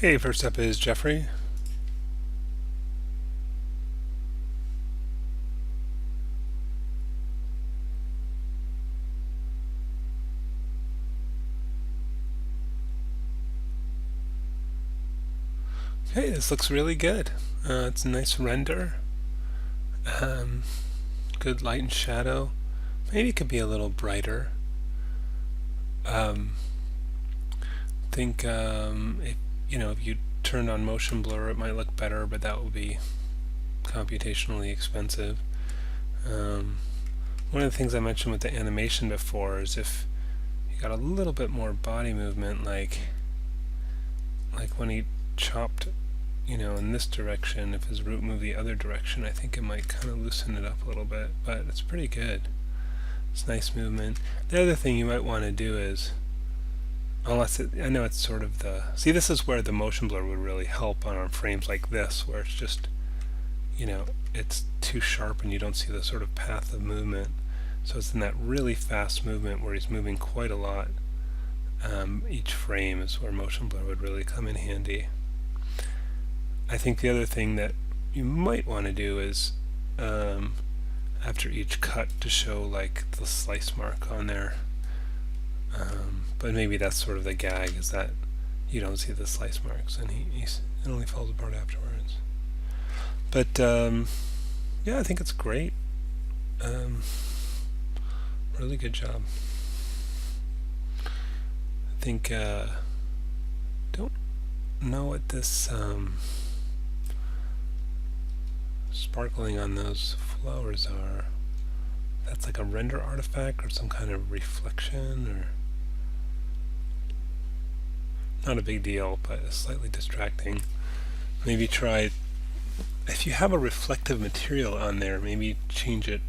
Okay, first up is Jeffrey. Okay, this looks really good. It's a nice render. Um, Good light and shadow. Maybe it could be a little brighter. Um, think if you turned on motion blur, it might look better, but that will be computationally expensive. Um, One of the things I mentioned with the animation before is if you got a little bit more body movement, like when he chopped, in this direction, if his root moved the other direction, I think it might kind of loosen it up a little bit, but it's pretty good. It's nice movement. The other thing you might want to do is, I know it's sort of see, this is where the motion blur would really help on frames like this, where it's just, it's too sharp and you don't see the sort of path of movement. So it's in that really fast movement where he's moving quite a lot. Each frame is where motion blur would really come in handy. I think the other thing that you might want to do is after each cut to show like the slice mark on there. But maybe that's sort of the gag, is that you don't see the slice marks and it only falls apart afterwards. But yeah, I think it's great. Really good job. I think don't know what this sparkling on those flowers are. That's like a render artifact or some kind of reflection, or not a big deal, but slightly distracting. Maybe try, if you have a reflective material on there, maybe change it,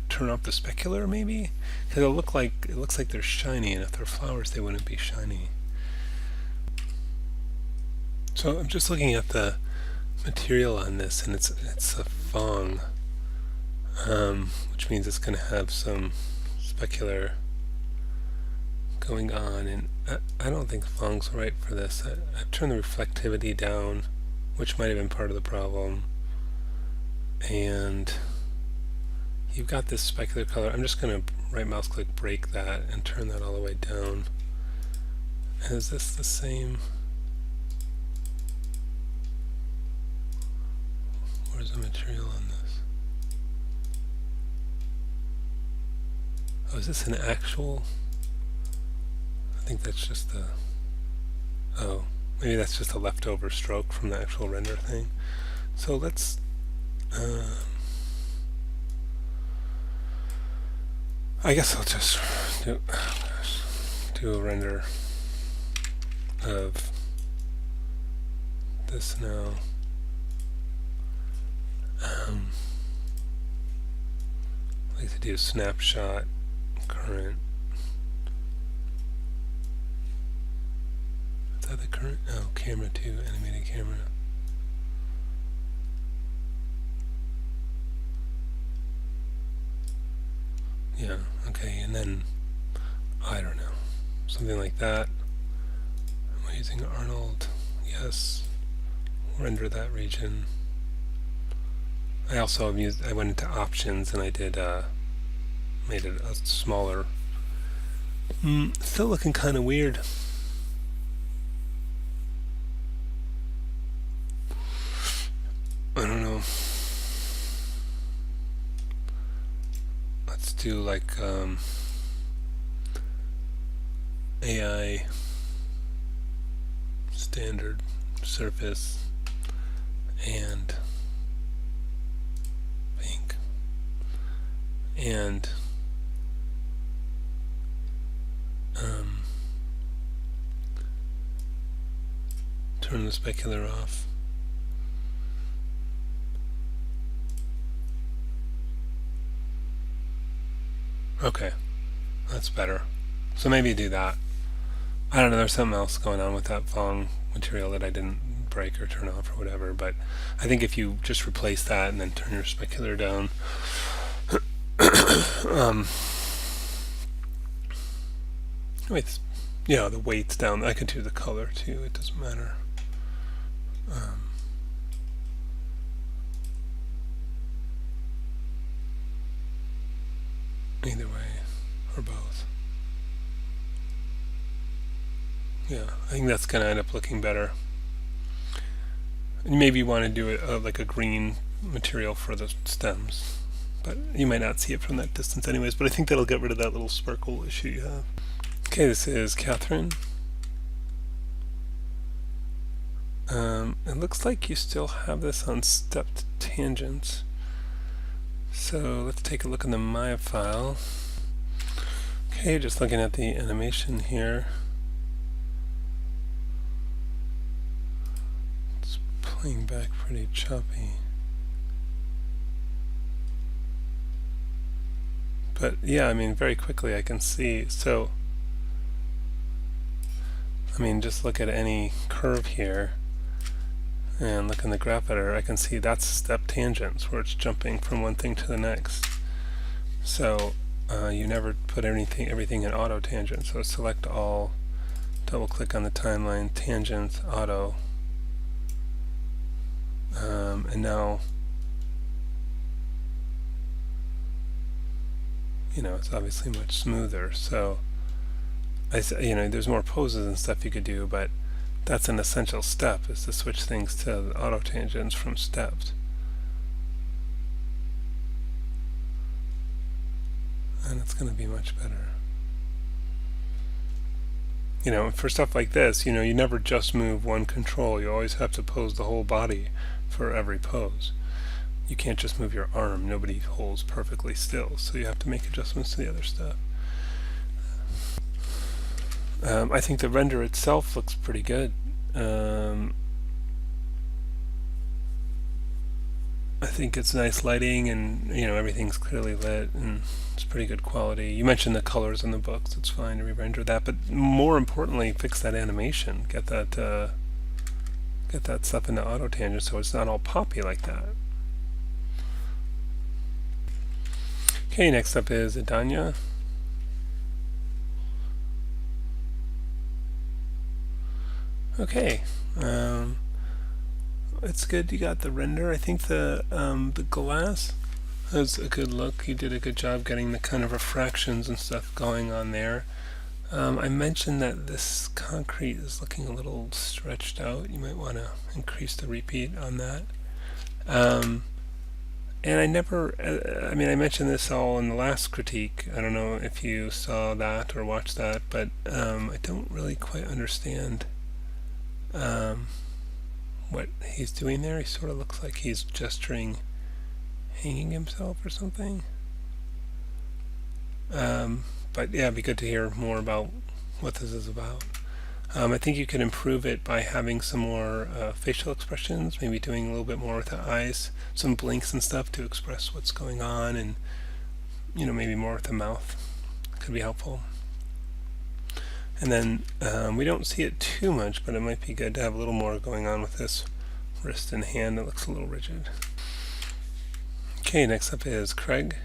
turn off the specular maybe, because it looks like they're shiny, and if they're flowers they wouldn't be shiny. So I'm just looking at the material on this, and it's a Fong, which means it's going to have some specular going on, and I don't think Fong's right for this. I've turned the reflectivity down, which might have been part of the problem, and you've got this specular color. I'm just going to right mouse click break that and turn that all the way down. Is this the same? Where's the material on this? Oh, is this an actual? I think that's just oh, maybe that's just a leftover stroke from the actual render thing. So let's I guess I'll just do a render of this now. I like to do snapshot current. Is that the current? Oh, camera 2, animated camera. Yeah, okay, and then, I don't know, something like that. Am I using Arnold? Yes. Render that region. I also I went into options and I did made it a smaller. Still looking kind of weird. I don't know. Let's do like AI standard surface and pink and turn the specular off. Okay, that's better. So maybe do that. I don't know, there's something else going on with that Fong material that I didn't break or turn off or whatever, but I think if you just replace that and then turn your specular down, wait, yeah, the weight's down. I could do the color too, it doesn't matter. Um, either way, or both. Yeah, I think that's going to end up looking better. And maybe you want to do it like a green material for the stems, but you might not see it from that distance anyways, but I think that'll get rid of that little sparkle issue you have. Okay, this is Catherine. It looks like you still have this on stepped tangents. So let's take a look in the Maya file. Okay, just looking at the animation here. It's playing back pretty choppy. But yeah, I mean, very quickly I can see. So, I mean, just look at any curve here and look in the graph editor. I can see that's step tangents where it's jumping from one thing to the next. So you never put everything in auto tangent. So select all, double click on the timeline, tangent, auto, and now it's obviously much smoother. So there's more poses and stuff you could do, but that's an essential step, is to switch things to the auto tangents from stepped. And it's going to be much better. For stuff like this, you never just move one control. You always have to pose the whole body for every pose. You can't just move your arm. Nobody holds perfectly still, so you have to make adjustments to the other stuff. I think the render itself looks pretty good. I think it's nice lighting, and everything's clearly lit, and it's pretty good quality. You mentioned the colors in the books. It's fine to re-render that, but more importantly, fix that animation. Get that stuff into auto tangent so it's not all poppy like that. Okay, next up is Danya. Okay, it's good. You got the render. I think the glass has a good look. You did a good job getting the kind of refractions and stuff going on there. I mentioned that this concrete is looking a little stretched out. You might want to increase the repeat on that. And I mentioned this all in the last critique. I don't know if you saw that or watched that, but I don't really quite understand what he's doing there. He sort of looks like he's gesturing, hanging himself or something. But yeah, it'd be good to hear more about what this is about. I think you could improve it by having some more facial expressions, maybe doing a little bit more with the eyes, some blinks and stuff to express what's going on, and maybe more with the mouth could be helpful. And then we don't see it too much, but it might be good to have a little more going on with this wrist and hand. It looks a little rigid. Okay, next up is Craig.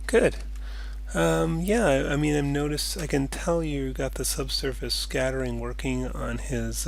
Good. Yeah, I've noticed, I can tell you got the subsurface scattering working on his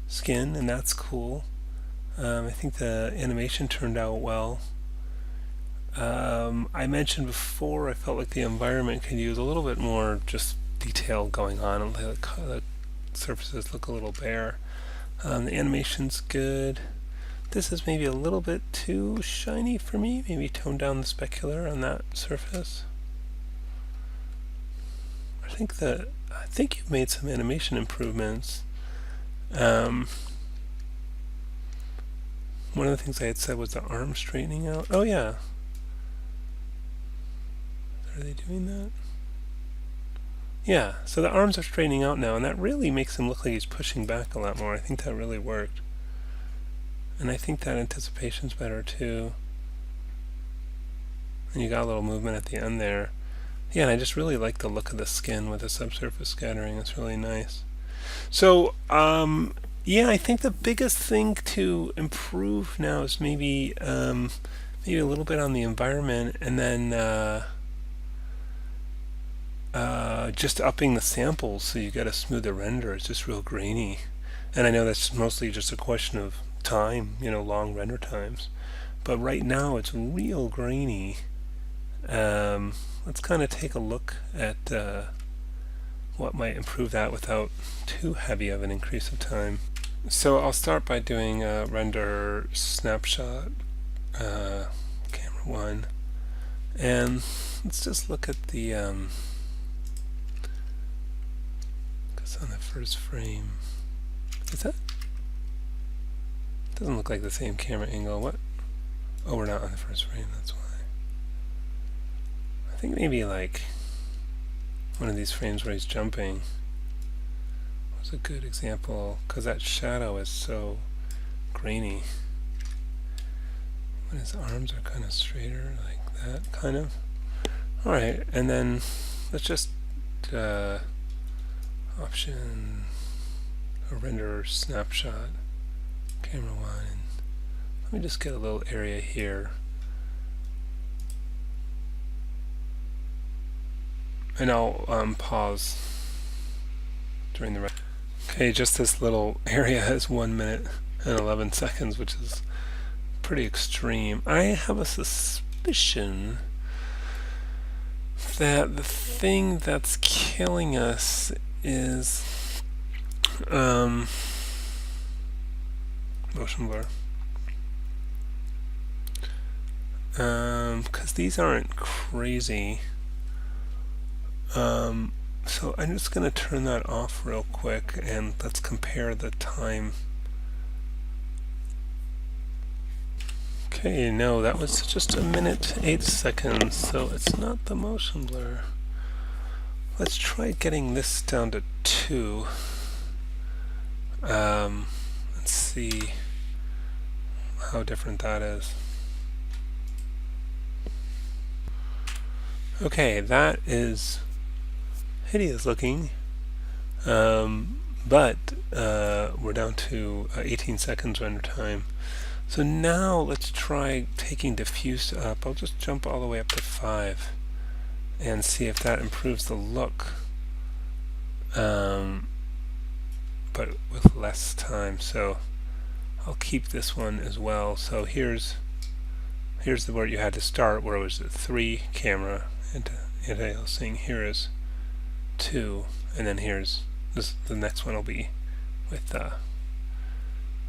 skin, and that's cool. I think the animation turned out well. I mentioned before I felt like the environment could use a little bit more just detail going on, and the surfaces look a little bare. The animation's good. This is maybe a little bit too shiny for me. Maybe tone down the specular on that surface. I think you've made some animation improvements. One of the things I had said was the arm straightening out. Oh yeah. Are they doing that? Yeah, so the arms are straightening out now, and that really makes him look like he's pushing back a lot more. I think that really worked. And I think that anticipation's better too. And you got a little movement at the end there. Yeah, and I just really like the look of the skin with the subsurface scattering. It's really nice. So, Yeah, I think the biggest thing to improve now is maybe a little bit on the environment, and then just upping the samples so you get a smoother render. It's just real grainy, and I know that's mostly just a question of time, long render times. But right now it's real grainy. Let's kind of take a look at what might improve that without too heavy of an increase of time. So I'll start by doing a render snapshot, camera 1, and let's just look at the, because on the first frame, is that? Doesn't look like the same camera angle. What? Oh, we're not on the first frame, that's why. I think maybe like one of these frames where he's jumping was a good example, because that shadow is so grainy. When his arms are kind of straighter, like that, kind of. Alright, and then let's just option a render snapshot, camera 1, and let me just get a little area here. And I'll pause during the rest. Okay, just this little area has 1 minute and 11 seconds, which is pretty extreme. I have a suspicion that the thing that's killing us is motion blur. Because these aren't crazy. So I'm just going to turn that off real quick, and let's compare the time. Okay, no, that was just 1 minute 8 seconds, so it's not the motion blur. Let's try getting this down to 2. Let's see how different that is. Okay, that is hideous looking, but we're down to 18 seconds render time. So now let's try taking diffuse up. I'll just jump all the way up to 5 and see if that improves the look, but with less time. So I'll keep this one as well. So here's the where you had to start, where it was a 3 camera anti-aliasing. Here is 2, and then here's this. The next one will be with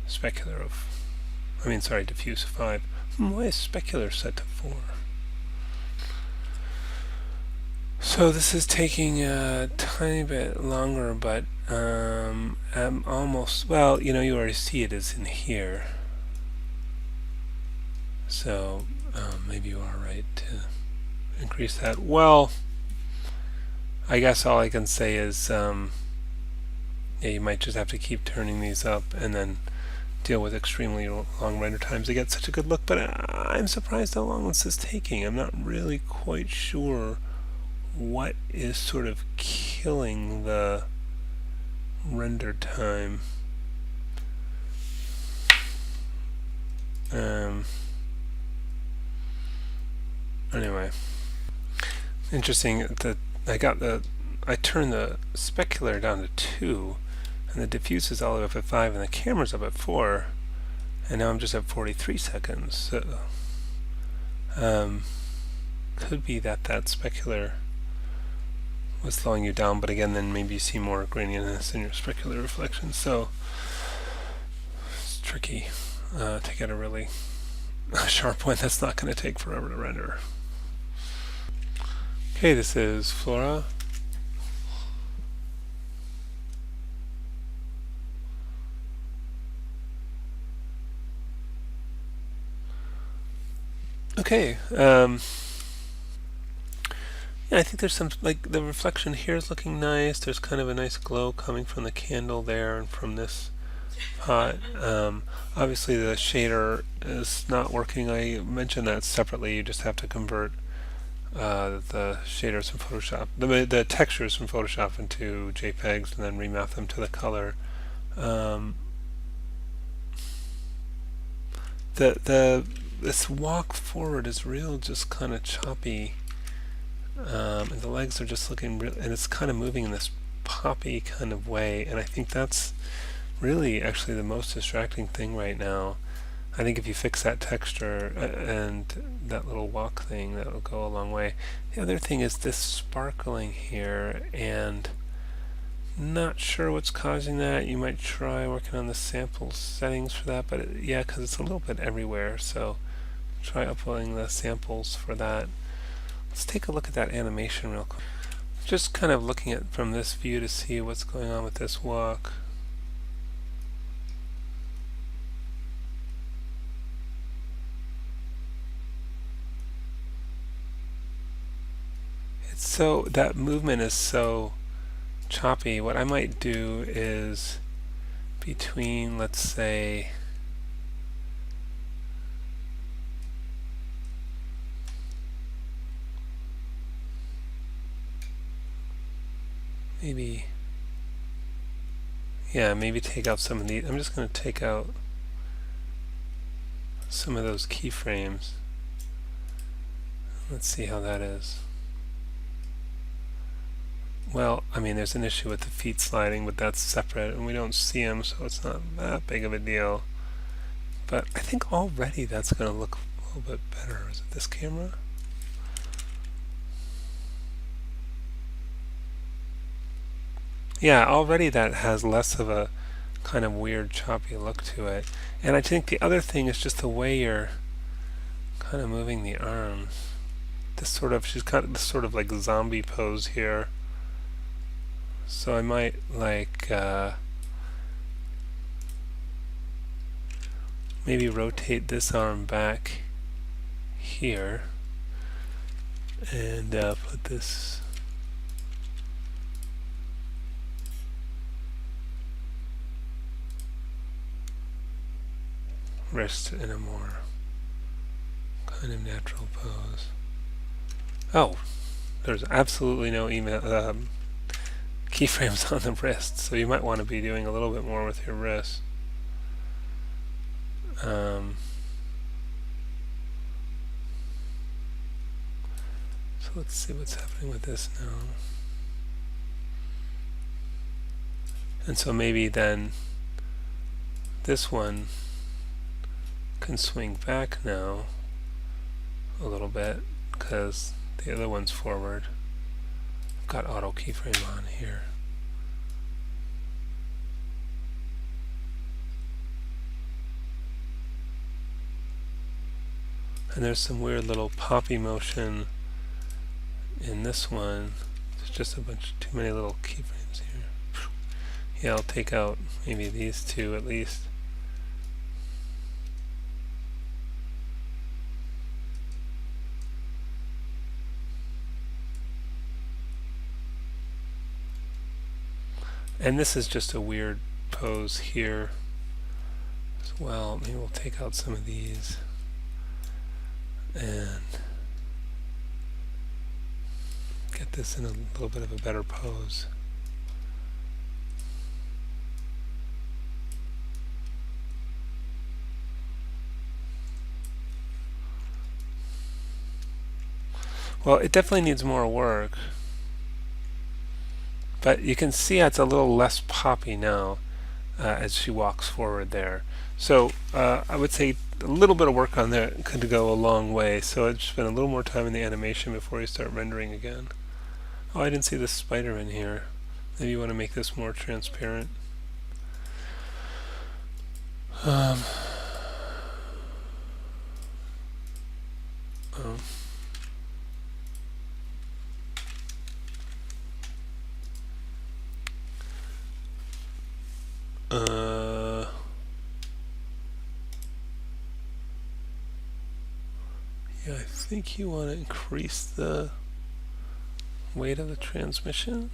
specular of, diffuse 5. Why is specular set to 4? So this is taking a tiny bit longer, but I'm almost, well, you already see it is in here. So maybe you are right to increase that. Well, I guess all I can say is yeah, you might just have to keep turning these up and then deal with extremely long render times to get such a good look. But I'm surprised how long this is taking. I'm not really quite sure what is sort of killing the render time. Anyway, interesting that I turned the specular down to 2, and the diffuse is all the way up at 5, and the camera's up at 4, and now I'm just at 43 seconds. So could be that specular was slowing you down, but again, then maybe you see more graininess in your specular reflection. So it's tricky to get a really sharp one that's not going to take forever to render. Okay, this is Flora. Okay, yeah, I think there's some, like, the reflection here is looking nice. There's kind of a nice glow coming from the candle there and from this pot. Obviously the shader is not working. I mentioned that separately. You just have to convert the shaders from Photoshop, the textures from Photoshop into JPEGs, and then remap them to the color. this walk forward is real, just kind of choppy, and the legs are just looking real, and it's kind of moving in this poppy kind of way, and I think that's really actually the most distracting thing right now. I think if you fix that texture and that little walk thing, that will go a long way. The other thing is this sparkling here, and not sure what's causing that. You might try working on the sample settings for that, but yeah, because it's a little bit everywhere, so try uploading the samples for that. Let's take a look at that animation real quick. Just kind of looking at from this view to see what's going on with this walk. It's so, that movement is so choppy. What I might do is between, let's say, maybe, yeah, maybe take out some of these. I'm just going to take out some of those keyframes. Let's see how that is. Well, I mean, there's an issue with the feet sliding, but that's separate, and we don't see them, so it's not that big of a deal. But I think already that's going to look a little bit better. Is it this camera? Yeah, already that has less of a kind of weird, choppy look to it. And I think the other thing is just the way you're kind of moving the arms. This sort of, she's got this sort of like zombie pose here. So I might like maybe rotate this arm back here and put this wrist in a more kind of natural pose. Oh, there's absolutely no email keyframes on the wrist, so you might want to be doing a little bit more with your wrist. So let's see what's happening with this now. And so maybe then this one can swing back now a little bit because the other one's forward. I've got auto keyframe on here. And there's some weird little poppy motion in this one. There's just a bunch, too many little keyframes here. Yeah, I'll take out maybe these two at least. And this is just a weird pose here as well. Maybe we'll take out some of these and get this in a little bit of a better pose. Well, it definitely needs more work, but you can see it's a little less poppy now as she walks forward there. So I would say a little bit of work on that could go a long way. So I'd spend a little more time in the animation before you start rendering again. Oh, I didn't see the spider in here. Maybe you want to make this more transparent. Oh. Yeah, I think you want to increase the weight of the transmission.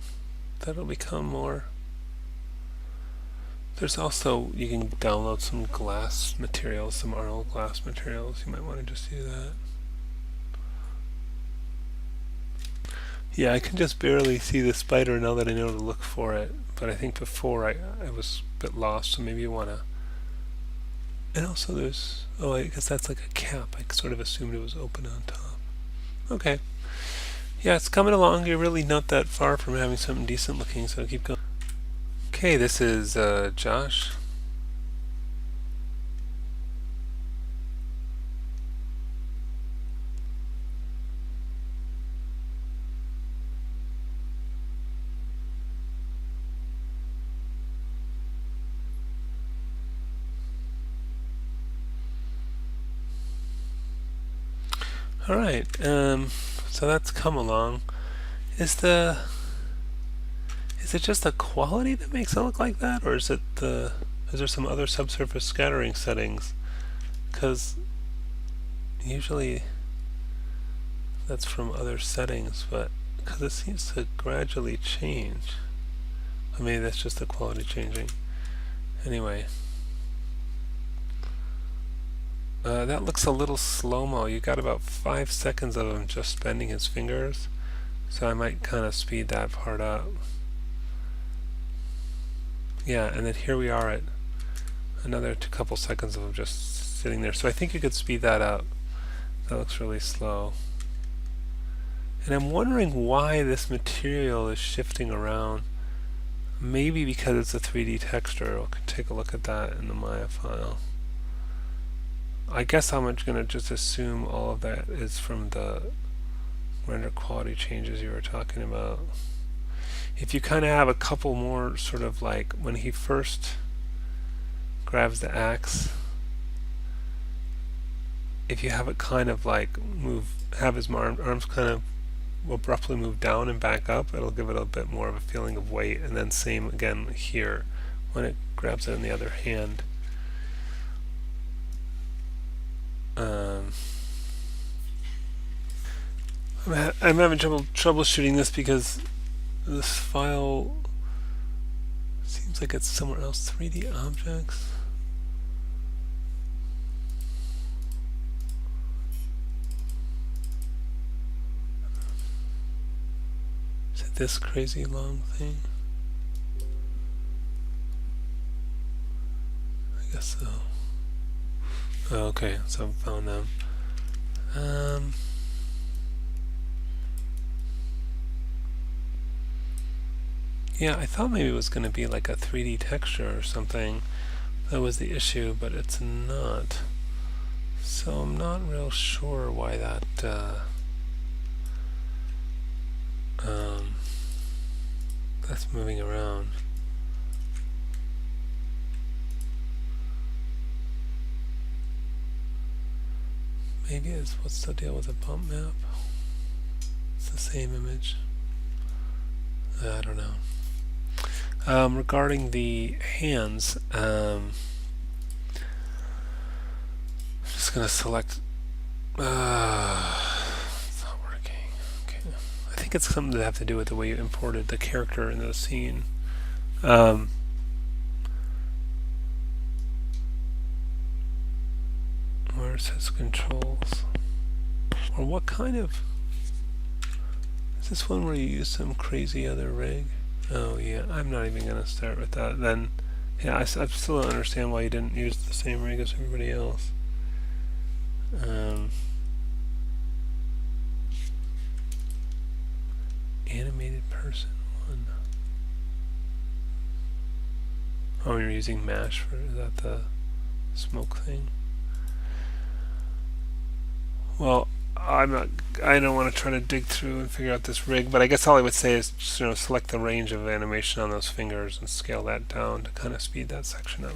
That'll become more. There's also, you can download some glass materials, some Arnold glass materials. You might want to just do that. Yeah, I can just barely see the spider now that I know to look for it. But I think before I was a bit lost, so maybe you want to And also there's, oh, I guess that's like a cap. I sort of assumed it was open on top. Okay. Yeah, it's coming along. You're really not that far from having something decent looking, so keep going. Okay, this is Josh. All right. So that's come along. Is the is it just the quality that makes it look like that, or is there some other subsurface scattering settings? Because usually that's from other settings, but because it seems to gradually change. Or maybe that's just the quality changing. Anyway, that looks a little slow-mo. You got about 5 seconds of him just bending his fingers, so I might kind of speed that part up. Yeah, and then here we are at another couple seconds of him just sitting there. So I think you could speed that up. That looks really slow. And I'm wondering why this material is shifting around. Maybe because it's a 3D texture. We can take a look at that in the Maya file. I guess I'm going to just assume all of that is from the render quality changes you were talking about. If you kind of have a couple more sort of like when he first grabs the axe, if you have it kind of like have his arms kind of abruptly move down and back up, it'll give it a bit more of a feeling of weight. And then same again here when it grabs it in the other hand. I'm having trouble troubleshooting this because this file seems like it's somewhere else. 3D objects. Is it this crazy long thing? I guess so. Oh, okay, so I found them. Yeah, I thought maybe it was going to be like a 3D texture or something. That was the issue, but it's not. So I'm not real sure why that that's moving around. Maybe it's what's the deal with the bump map? It's the same image. I don't know. Regarding the hands, I'm just going to select. It's not working. Okay. I think it's something to have to do with the way you imported the character into the scene. Where it says controls, or what kind of? Is this one where you use some crazy other rig? Oh yeah, I'm not even going to start with that. Then, yeah, I still don't understand why you didn't use the same rig as everybody else. Animated person 1. Oh, you're using mesh for, is that the smoke thing? Well, I don't want to try to dig through and figure out this rig, but I guess all I would say is just, select the range of animation on those fingers and scale that down to kind of speed that section up.